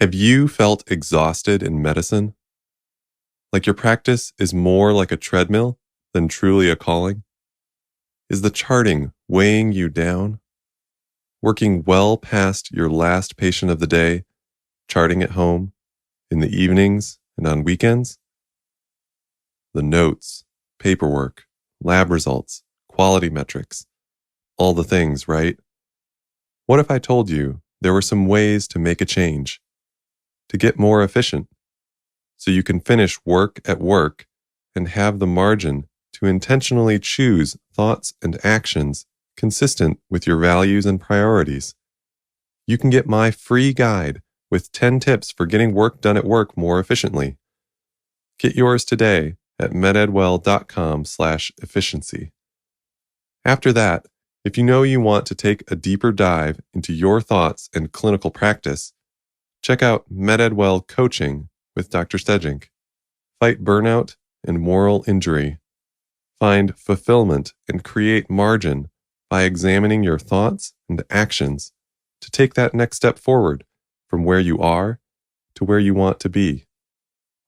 Have you felt exhausted in medicine? Like your practice is more like a treadmill than truly a calling? Is the charting weighing you down? Working well past your last patient of the day, charting at home, in the evenings and on weekends? The notes, paperwork, lab results, quality metrics, all the things, right? What if I told you there were some ways to make a change, to get more efficient, so you can finish work at work and have the margin to intentionally choose thoughts and actions consistent with your values and priorities? You can get my free guide with 10 tips for getting work done at work more efficiently. Get yours today at mededwell.com/efficiency. After that, if you know you want to take a deeper dive into your thoughts and clinical practice, check out MedEdWell Coaching with Dr. Stegink. Fight burnout and moral injury. Find fulfillment and create margin by examining your thoughts and actions to take that next step forward from where you are to where you want to be,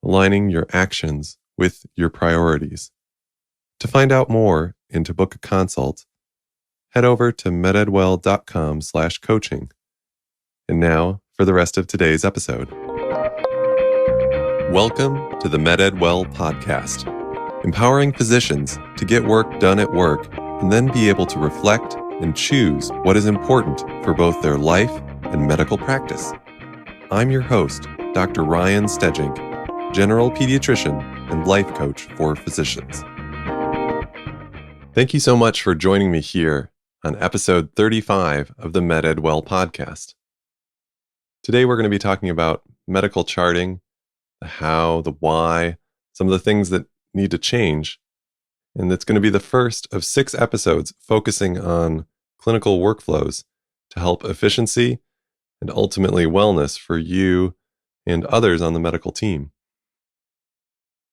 aligning your actions with your priorities. To find out more and to book a consult, head over to mededwell.com/coaching. And now for the rest of today's episode. Welcome to the MedEdWell podcast, empowering physicians to get work done at work and then be able to reflect and choose what is important for both their life and medical practice. I'm your host, Dr. Ryan Stegink, general pediatrician and life coach for physicians. Thank you so much for joining me here on episode 35 of the MedEdWell podcast. Today we're going to be talking about medical charting, the how, the why, some of the things that need to change. And it's going to be the first of 6 episodes focusing on clinical workflows to help efficiency and ultimately wellness for you and others on the medical team.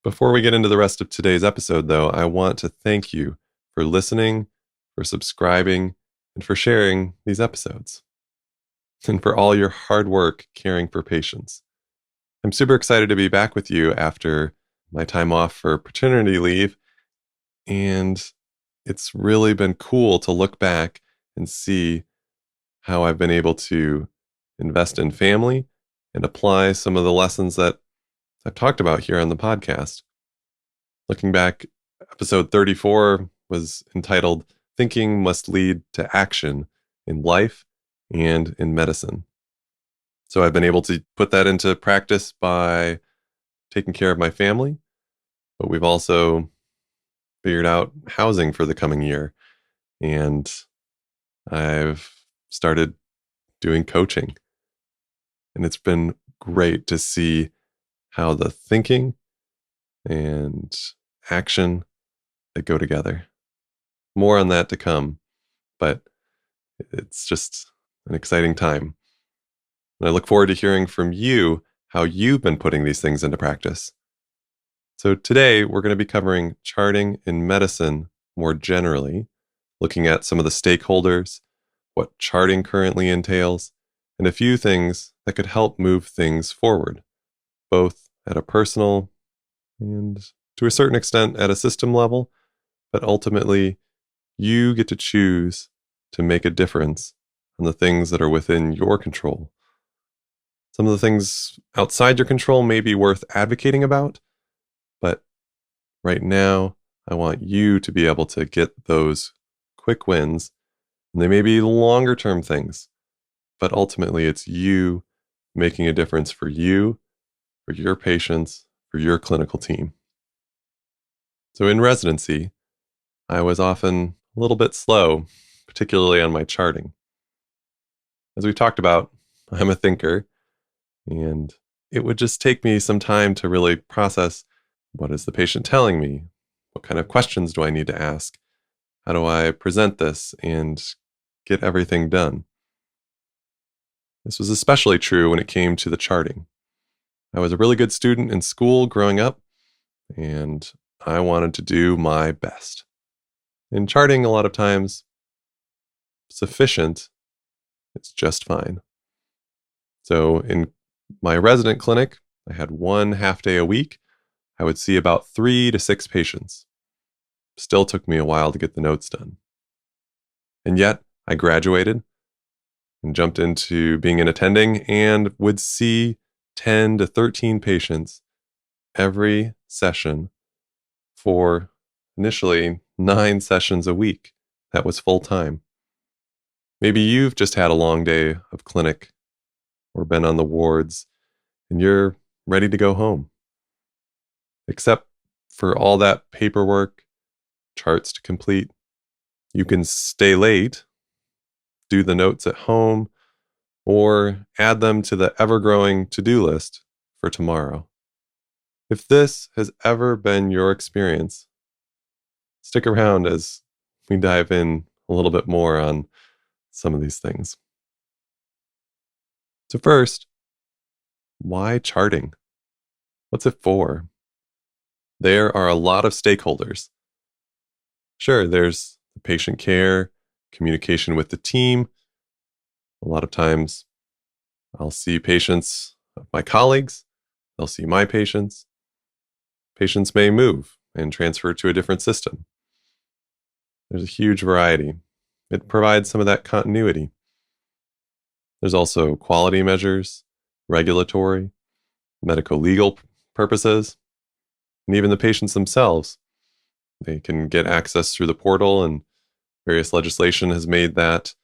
Before we get into the rest of today's episode, though, I want to thank you for listening, for subscribing, and for sharing these episodes, and for all your hard work caring for patients. I'm super excited to be back with you after my time off for paternity leave, and it's really been cool to look back and see how I've been able to invest in family and apply some of the lessons that I've talked about here on the podcast. Looking back, episode 34 was entitled Thinking Must Lead to Action in Life and in Medicine. So I've been able to put that into practice by taking care of my family, but we've also figured out housing for the coming year. And I've started doing coaching. And it's been great to see how the thinking and action that go together. More on that to come, but it's just an exciting time. And I look forward to hearing from you how you've been putting these things into practice. So today we're going to be covering charting in medicine more generally, looking at some of the stakeholders, what charting currently entails, and a few things that could help move things forward, both at a personal and to a certain extent at a system level, but ultimately you get to choose to make a difference on the things that are within your control. Some of the things outside your control may be worth advocating about, but right now I want you to be able to get those quick wins, and they may be longer term things, but ultimately it's you making a difference for you, for your patients, for your clinical team. So in residency, I was often a little bit slow, particularly on my charting. As we've talked about, I'm a thinker, and it would just take me some time to really process, what is the patient telling me? What kind of questions do I need to ask? How do I present this and get everything done? This was especially true when it came to the charting. I was a really good student in school growing up, and I wanted to do my best. In charting, a lot of times, sufficient is just fine. So in My resident clinic, I had one half day a week. I would see about 3 to 6 patients. Still took me a while to get the notes done. And yet, I graduated and jumped into being an attending and would see 10 to 13 patients every session for initially 9 sessions a week. That was full time. Maybe you've just had a long day of clinic or been on the wards and you're ready to go home. Except for all that paperwork, charts to complete, you can stay late, do the notes at home, or add them to the ever-growing to-do list for tomorrow. If this has ever been your experience, stick around as we dive in a little bit more on some of these things. So first, why charting? What's it for? There are a lot of stakeholders. Sure, there's the patient care, communication with the team. A lot of times I'll see patients of my colleagues, they'll see my patients. Patients may move and transfer to a different system. There's a huge variety. It provides some of that continuity. There's also quality measures, regulatory, medical legal purposes, and even the patients themselves. They can get access through the portal, and various legislation has made that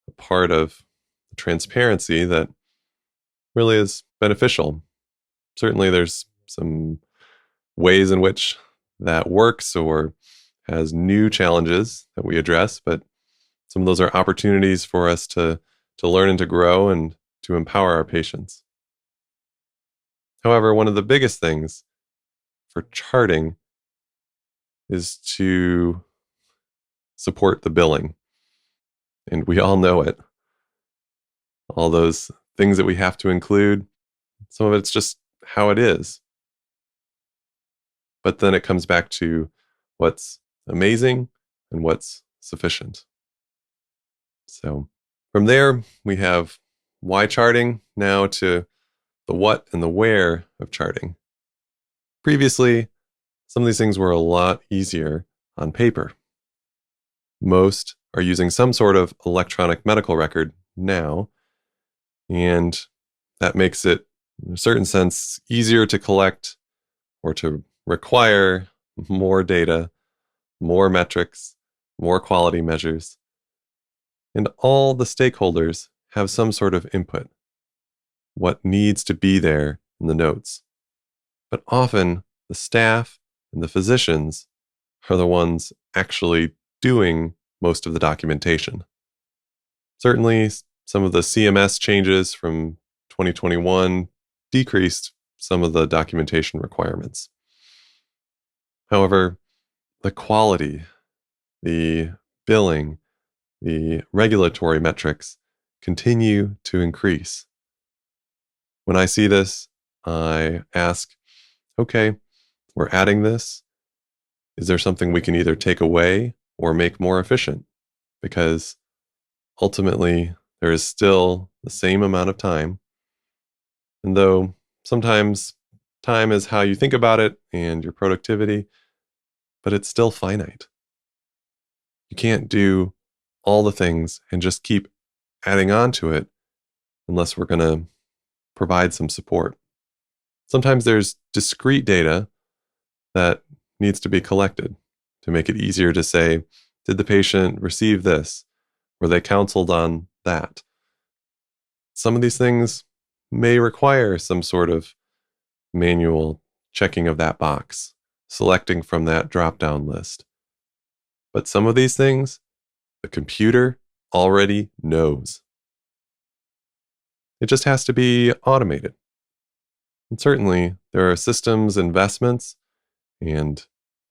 a part of the transparency that really is beneficial. Certainly, there's some ways in which that works or has new challenges that we address, but some of those are opportunities for us to learn and to grow and to empower our patients. However, one of the biggest things for charting is to support the billing. And we all know it. All those things that we have to include, some of it's just how it is. But then it comes back to what's amazing and what's sufficient. So from there, we have why charting, now to the what and the where of charting. Previously, some of these things were a lot easier on paper. Most are using some sort of electronic medical record now, and that makes it, in a certain sense, easier to collect or to require more data, more metrics, more quality measures. And all the stakeholders have some sort of input, what needs to be there in the notes. But often, the staff and the physicians are the ones actually doing most of the documentation. Certainly, some of the CMS changes from 2021 decreased some of the documentation requirements. However, the quality, the billing, the regulatory metrics continue to increase. When I see this, I ask, okay, we're adding this. Is there something we can either take away or make more efficient? Because ultimately, there is still the same amount of time. And though sometimes time is how you think about it and your productivity, but it's still finite. You can't do all the things and just keep adding on to it unless we're going to provide some support. Sometimes there's discrete data that needs to be collected to make it easier to say, did the patient receive this? Were they counseled on that? Some of these things may require some sort of manual checking of that box, selecting from that drop-down list. But some of these things, the computer already knows. It just has to be automated. And certainly, there are systems investments and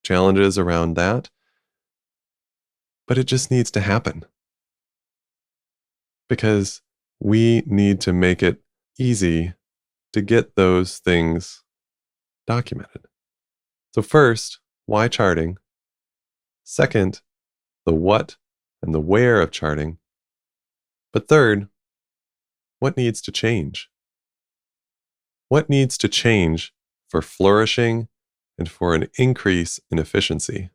challenges around that, but it just needs to happen. Because we need to make it easy to get those things documented. So first, why charting? Second, the what and the where of charting. But third, what needs to change? What needs to change for flourishing and for an increase in efficiency?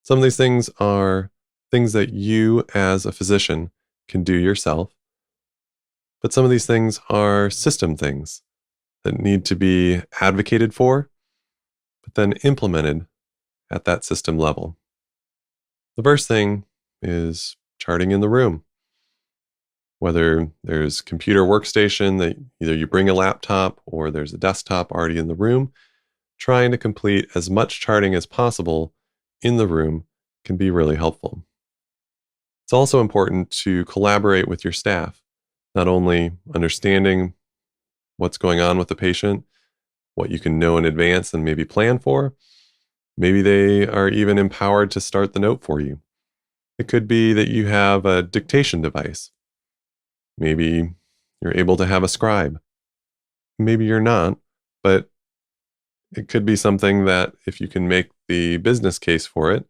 Some of these things are things that you as a physician can do yourself, but some of these things are system things that need to be advocated for, but then implemented at that system level. The first thing is charting in the room. Whether there's computer workstation that either you bring a laptop or there's a desktop already in the room, trying to complete as much charting as possible in the room can be really helpful. It's also important to collaborate with your staff, not only understanding what's going on with the patient, what you can know in advance and maybe plan for. Maybe they are even empowered to start the note for you. It could be that you have a dictation device. Maybe you're able to have a scribe. Maybe you're not, but it could be something that if you can make the business case for it,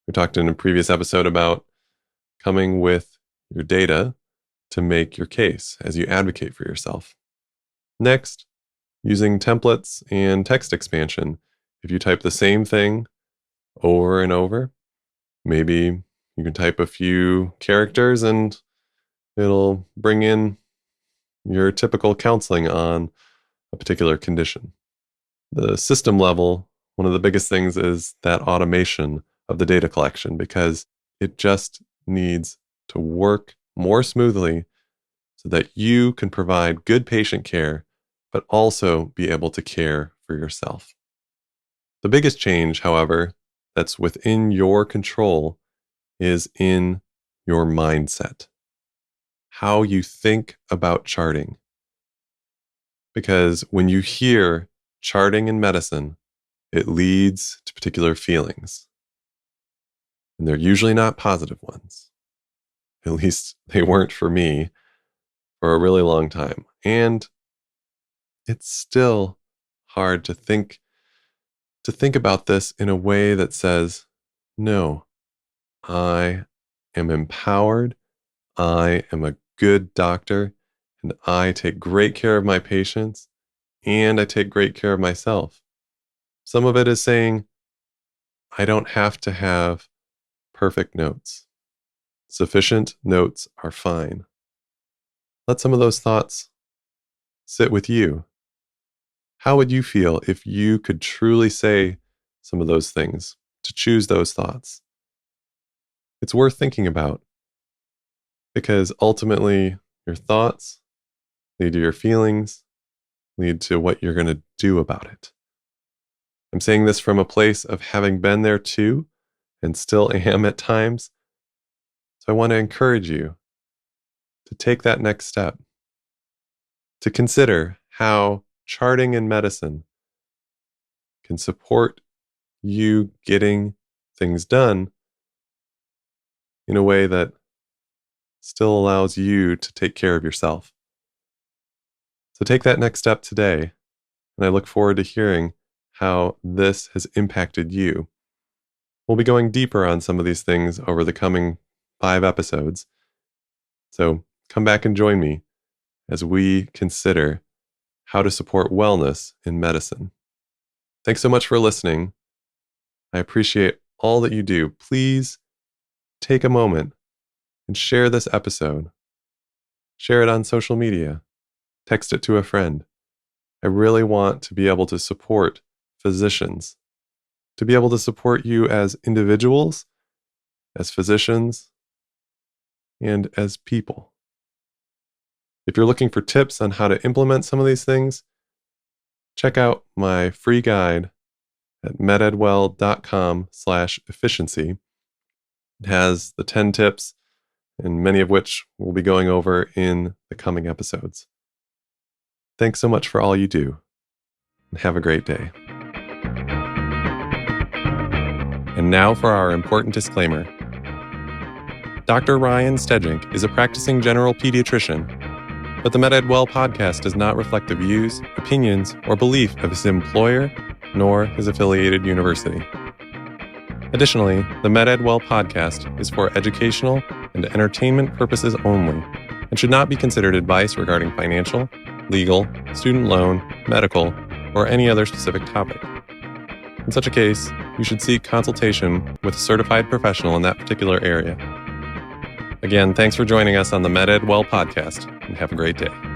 we talked in a previous episode about coming with your data to make your case as you advocate for yourself. Next, using templates and text expansion. If you type the same thing over and over, maybe you can type a few characters and it'll bring in your typical counseling on a particular condition. The system level, one of the biggest things is that automation of the data collection because it just needs to work more smoothly so that you can provide good patient care, but also be able to care for yourself. The biggest change, however, that's within your control is in your mindset, how you think about charting. Because when you hear charting in medicine, it leads to particular feelings. And they're usually not positive ones. At least they weren't for me for a really long time. And it's still hard to think about this in a way that says, no, I am empowered. I am a good doctor and I take great care of my patients and I take great care of myself. Some of it is saying, I don't have to have perfect notes. Sufficient notes are fine. Let some of those thoughts sit with you. How would you feel if you could truly say some of those things, to choose those thoughts? It's worth thinking about because ultimately your thoughts lead to your feelings, lead to what you're going to do about it. I'm saying this from a place of having been there too and still am at times. So I want to encourage you to take that next step, to consider how charting in medicine can support you getting things done in a way that still allows you to take care of yourself. So take that next step today, and I look forward to hearing how this has impacted you. We'll be going deeper on some of these things over the coming 5 episodes. So come back and join me as we consider how to support wellness in medicine. Thanks so much for listening. I appreciate all that you do. Please take a moment and share this episode. Share it on social media. Text it to a friend. I really want to be able to support physicians, to be able to support you as individuals, as physicians, and as people. If you're looking for tips on how to implement some of these things, check out my free guide at mededwell.com/efficiency. It has the 10 tips, and many of which we'll be going over in the coming episodes. Thanks so much for all you do, and have a great day. And now for our important disclaimer. Dr. Ryan Stegink is a practicing general pediatrician, but the MedEdWell podcast does not reflect the views, opinions, or belief of his employer nor his affiliated university. Additionally, the MedEdWell podcast is for educational and entertainment purposes only and should not be considered advice regarding financial, legal, student loan, medical, or any other specific topic. In such a case, you should seek consultation with a certified professional in that particular area. Again, thanks for joining us on the MedEd Well podcast, and have a great day.